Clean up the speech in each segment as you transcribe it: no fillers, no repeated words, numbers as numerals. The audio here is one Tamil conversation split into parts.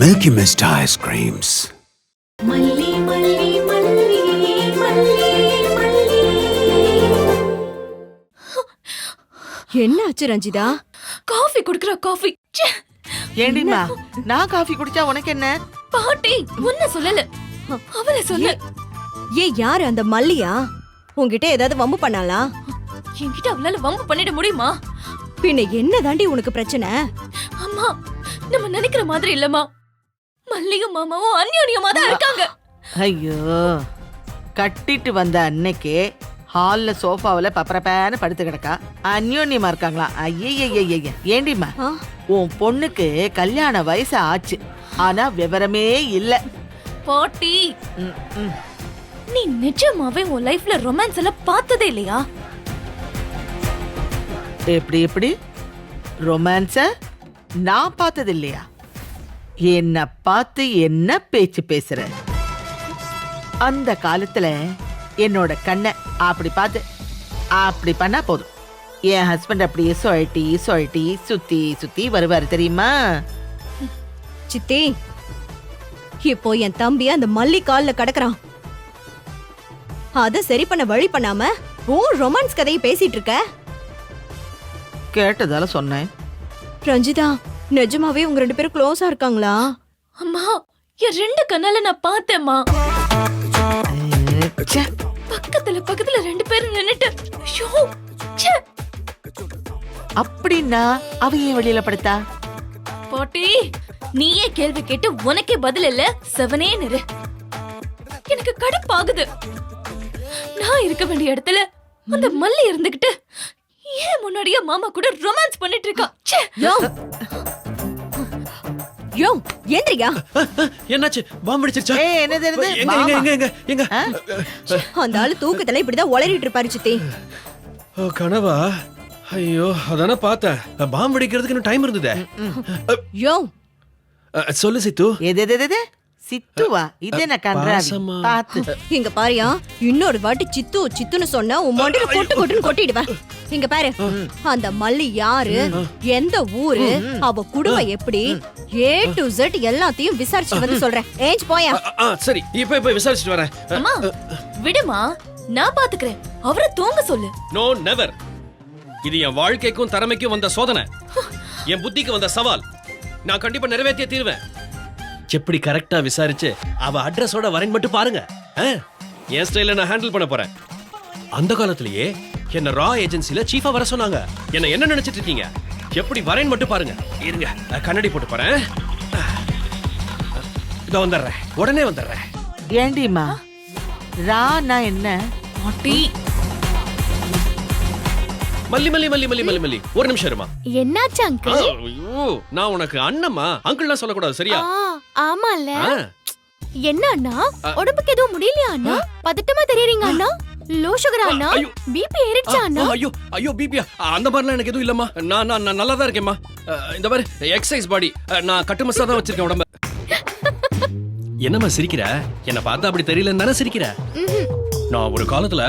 Milky Mist ice creams. மல்லி மல்லி மல்லி மல்லி மல்லி. என்ன ஆச்சு ரஞ்சிதா? காஃபி குடுக்குற காஃபி. ஏண்டிமா நான் காஃபி குடிச்சா உனக்கு என்ன? பாட்டி உன்ன சொல்லல, அவளை சொல்லு. யாரு அந்த மல்லியா? உன்கிட்ட ஏதாவது வம்பு பண்ணாளா? என்கிட்ட அவளால வம்பு பண்ணிட முடியுமா? பின்ன என்ன தாண்டி உனக்கு பிரச்சனை? அம்மா, நம்ம நினைக்கிற மாதிரி இல்லம்மா. மல்லியும் மாமாவும் அந்யோன்யமா தான் இருக்காங்க. ஐயோ, கட்டிட்டு வந்த அன்னைக்கு ஹால்ல சோஃபாவில பப்பரப்பேன்னு படுத்து கிடக்கா. அந்யோன்யமா இருக்காங்களா? ஐயய்ய, ஏண்டிமா உன் பொண்ணுக்கு கல்யாண வயசு ஆச்சு, ஆனா விவரமே இல்ல. பாட்டி, நீ நிஜமாவே உன் லைஃப்ல ரொமான்ஸ் எல்லாம் பார்த்ததே இல்லையா? எப்படி ரொமான்ஸ நான் பார்த்தது இல்லையா? என்ன பார்த்து என்ன பேச்சு பேசுற? அந்த காலத்துல என்னோட கண்ணை அப்படி பார்த்து அப்படி பண்ணா போதும், என் ஹஸ்பண்ட் அப்படியே சொழட்டி சுத்தி வருவாரு தெரியுமா? சித்தி, இப்போ என் தம்பி அந்த மல்லி கால்ல கடக்குறான். அத சரி பண்ண வழி பண்ணாம ரொமான்ஸ் கதையை பேசிட்டு இருக்க. கேட்டதால சொன்னேன். ரஞ்சிதா, நிஜமாவே உங்க ரெண்டு பேரும் க்ளோஸா இருக்காங்களா? அம்மா, என் ரெண்டு கண்ணால நான் பார்த்தேம்மா. ச்சே, பக்கத்துல ரெண்டு பேரும் நின்னுட்டு ஐயோ, ச்சே. அப்படின்னா அவ ஏன் வெளியில படுத்தா? பாட்டி, நீயே கேள்வி கேட்டு உனக்கே பதில் இல்ல. செவனே நிறு. எனக்கு கடுப்பாகுது. நான் இருக்க வேண்டிய இடத்துல அந்த மல்லி இருந்துகிட்டு ஏன் முன்னாடியே மாமா கூட ரொமான்ஸ் பண்ணிட்டு இருக்கா? ச்சே. யோ ஏந்திரியா? என்னாச்சு? பாம்பு அடிச்சிருச்சா? ஏய், என்னது எங்க? அந்த ஆளு தூக்கத்துல இப்படிதான் உளறிட்டு இருப்பாரு சித்தி. கனவா? ஐயோ, அதானே பார்த்தேன். பாம்பு அடிக்கிறதுக்கு இன்னும் டைம் இருந்ததே. யோ சொல்லு சித்து. எது சித்துவா? இது என்ன கன்றாவி? பாத்து இங்க பாரியா, இன்னொரு வாட்டி சித்துன்னு சொன்னா உன் மண்டில கொட்டுன்னு கொட்டிடுவேன். இங்க பாரு, அந்த மல்லி யாரு, எந்த ஊரு, அவ குடும்பம் எப்படி, A to Z எல்லாத்தையும் விசாரிச்சு வந்து சொல்றேன். ஏஞ்ச் போயா. சரி, இப்ப விசாரிச்சுட்டு வரேன். அம்மா, விடுமா, நான் பாத்துக்கிறேன். அவரை தூங்க சொல்லு. No, never. இது என் வாழ்க்கைக்கும் திறமைக்கும் வந்த சோதனை, என் புத்திக்கு வந்த சவால். நான் கண்டிப்பா நிறைவேற்றிய தீர்வேன். எப்படி கரெக்டா விசாரிச்சு அவ அட்ரஸோட வரேன் மட்டும் பாருங்க. என் ஸ்டைல நான் ஹேண்டில் பண்ண போறேன். அந்த காலத்திலேயே என்ன ரா ஏஜென்சில சீஃபா வர சொன்னாங்க. என்ன நினைச்சிட்டு இருக்கீங்க? எப்படி வரேன் மட்டும் பாருங்க. இருங்க, கண்ணாடி போட்டு போறேன். இதோ வந்துடுறேன், உடனே வந்துடுறேன். ஏண்டிமா, ரானா என்ன? பாட்டி, மல்லி மல்லி மல்லி மல்லி மல்லி மல்லி ஒரு நிமிஷம் இருமா. என்னாச்சு அங்கிள்? ஐயோ, நான் உனக்கு அண்ணம்மா, அங்கிள்லாம் சொல்லக்கூடாது, சரியா? ஆமால. ஆ. என்ன அண்ணா, உடம்புக்கு எதுவும் முடியலையா அண்ணா? பதட்டமா தெரியறீங்க அண்ணா. லோ சுகர் அண்ணா? ஐயோ. பிபி ஏறிடுச்சா அண்ணா? ஐயோ பிபியா? அந்த மாதிரிலாம் எனக்கு எதுவும் இல்லம்மா. நான் நல்லா தான் இருக்கேம்மா. இந்த மாதிரி எக்ஸசைஸ் பாடி, நான் கட்டுமஸ்தா தான் வச்சிருக்கேன் உடம்ப. என்னம்மா சிரிக்கிற? என்ன பார்த்தா அப்படி தெரியலன்னு தானே சிரிக்கிற? நான் ஒரு காலத்துல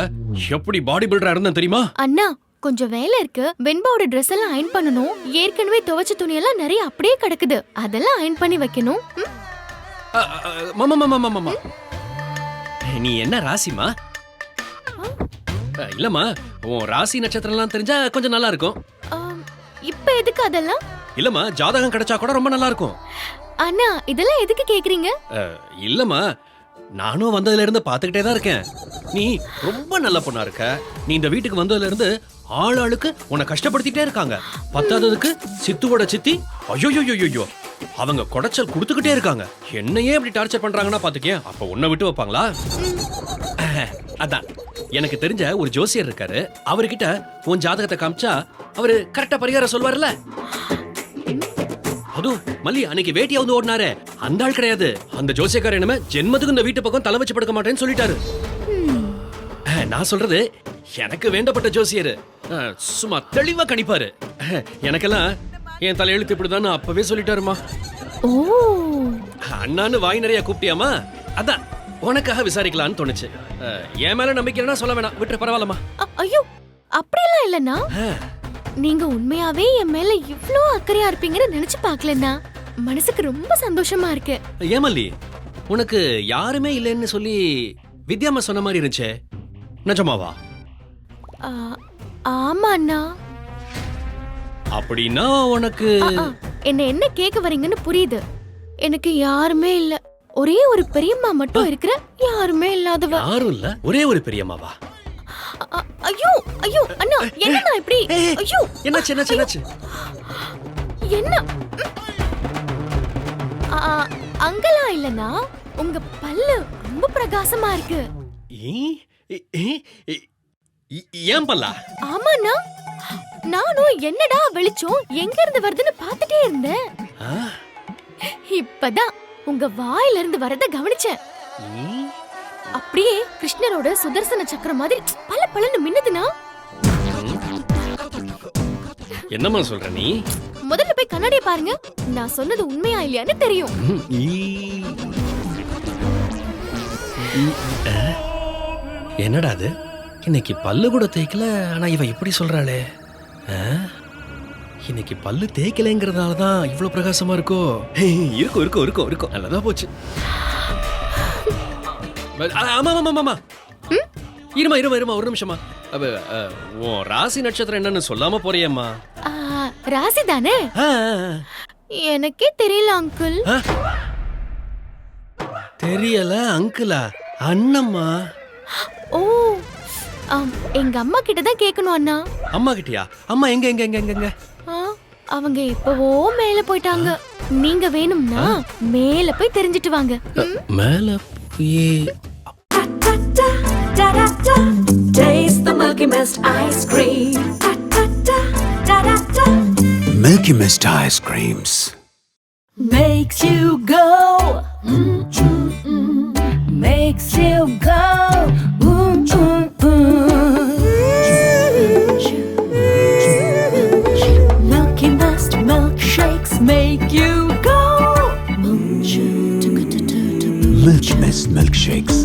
எப்படி பாடி பில்டரா இருந்தேன் தெரியுமா? அண்ணா, கொஞ்சம் வேலை இருக்கு. வெண்பாவோட Dress எல்லாம் அயன் பண்ணனும். ஏற்கனவே துவைச்ச துணி எல்லாம் நிறைய அப்படியே கிடக்குது, அதெல்லாம் அயன் பண்ணி வைக்கணும். மாமா, நீ என்ன ராசிமா? இல்லம்மா, உன் ராசி நட்சத்திரம்லாம் தெரிஞ்சா கொஞ்சம் நல்லா இருக்கும். இப்ப எதுக்கு அதெல்லாம்? இல்லம்மா, ஜாதகம் கிடைச்சா கூட ரொம்ப நல்லா இருக்கும். அண்ணா, இதெல்லாம் எதுக்கு கேக்குறீங்க? இல்லம்மா, நானும் வந்ததுல இருந்து பாத்துக்கிட்டே தான் இருக்கேன். நீ ரொம்ப நல்ல பொண்ணா இருக்க. நீ இந்த வீட்டுக்கு வந்ததுல இருந்து ஆளுக்கு உன்னை கஷ்டப்படுத்திட்டே இருக்காங்க. பத்தாததுக்கு சித்துவோட சித்தி ஐயோ அவங்க குடைச்சல் கொடுத்துக்கிட்டே இருக்காங்க. என்னையே இப்படி டார்ச்சர் பண்றாங்கன்னா பாத்துக்கேன், அப்ப உன்னை விட்டு வைப்பாங்களா? அதான், எனக்கு தெரிஞ்ச ஒரு ஜோசியர் இருக்காரு. அவர்கிட்ட உன் ஜாதகத்தை காமிச்சா அவரு கரெக்டா பரிகாரம் சொல்வார்ல. அதுவும் மல்லி அன்னைக்கு வேட்டியா வந்து ஓடினாரே, அந்த ஆள் கிடையாது. அந்த ஜோசியக்காரர் என்னமே ஜென்மத்துக்கு இந்த வீட்டு பக்கம் தலை வச்சு படுக்க மாட்டேன்னு சொல்லிட்டாரு. நான் சொல்றது எனக்கு வேண்டப்பட்ட ஜோசியர். சும்மா தெளிவா கணிப்பாரு. எனக்கெல்லாம் என் தலையெழுத்து இப்படிதான் அப்பவே சொல்லிட்டாருமா. ஓ, அண்ணான்னு வாய் நிறைய கூப்பிட்டியாமா? அதான் உனக்காக விசாரிக்கலான்னு தோணுச்சு. என் மேல நம்பிக்கை இல்லைன்னா சொல்ல வேணாம், விட்டு பரவாயில்லமா. ஐயோ, அப்படியெல்லாம் இல்லண்ணா. நீங்க உண்மையாவே என் மேல இவ்ளோ அக்கறையா இருப்பீங்கன்னு நினைச்சு பாக்கலண்ணா. மனசுக்கு ரொம்ப சந்தோஷமா இருக்கு. ஏமல்லி, உனக்கு யாருமே இல்லைன்னு சொல்லி வித்யாம்மா சொன்ன மாதிரி இருந்துச்சே, நிஜமாவா? ஆ, ஆமா அண்ணா. அப்படின்னா உனக்கு என்ன என்ன கேட்க வரீங்கன்னு புரியுது. எனக்கு யாருமே இல்ல, ஒரே ஒரு பெரியம்மா மட்டும் இருக்கிற, யாருமே இல்லாதவ. யாரும் இல்ல, ஒரே ஒரு பெரியம்மாவா? ஐயோ ஐயோ அண்ணா, என்னண்ணா இப்படி? ஐயோ, என்னாச்சு என்னாச்சு என்னாச்சு? என்ன? அங்கெல்லாம் இல்லனா, உங்க பல்லு ரொம்ப பிரகாசமா இருக்கு. ஏன் பல்லா? ஆமாண்ணா, நானும் என்னடா வெளிச்சம் எங்க இருந்து வருதுன்னு பார்த்துட்டே இருந்தேன். இப்பதான் உங்க வாயில இருந்து வரத கவனிச்சேன். அப்படியே கிருஷ்ணரோட சுதர்சன சக்கரம் மாதிரி பல பலன்னு மின்னுதுனா. என்னம்மா சொல்ற நீ? முதல்ல போய் கண்ணாடியை பாருங்க, நான் சொன்னது உண்மையா இல்லையான்னு தெரியும். என்னடா அது? இன்னைக்கு பல்லு கூட தேய்க்கல, ஆனா இவ இப்படி சொல்றாளே. இன்னைக்கு பல்லு தேய்க்கலைங்கிறதால தான் இவ்வளவு பிரகாசமா இருக்கோ? இருக்கும் இருக்கும் இருக்கும் இருக்கும். நல்லதா போச்சு. ஆமா ஆமா ஆமா. இருமா இருமா இருமா, ஒரு நிமிஷமா. உன் ராசி நட்சத்திரம் என்னன்னு சொல்லாம போறியம்மா? ராசி தானே? எனக்கே தெரியல அங்கிள். தெரியல அங்கிளா? அண்ணம்மா. ஓ, எங்க அம்மா கிட்ட தான் கேட்கணும் அண்ணா. அம்மா கிட்டயா? அம்மா எங்க எங்க எங்க எங்க எங்க? அவங்க எப்பவோ மேல போயிட்டாங்க. நீங்க வேணும்னா மேல போய் தெரிஞ்சிட்டு வாங்க. மேல போய் Taste the Milky Mist ice cream. Milky Mist ice creams. Makes you go. Makes you go. Milky Mist milkshakes make you go. Milky Mist milkshakes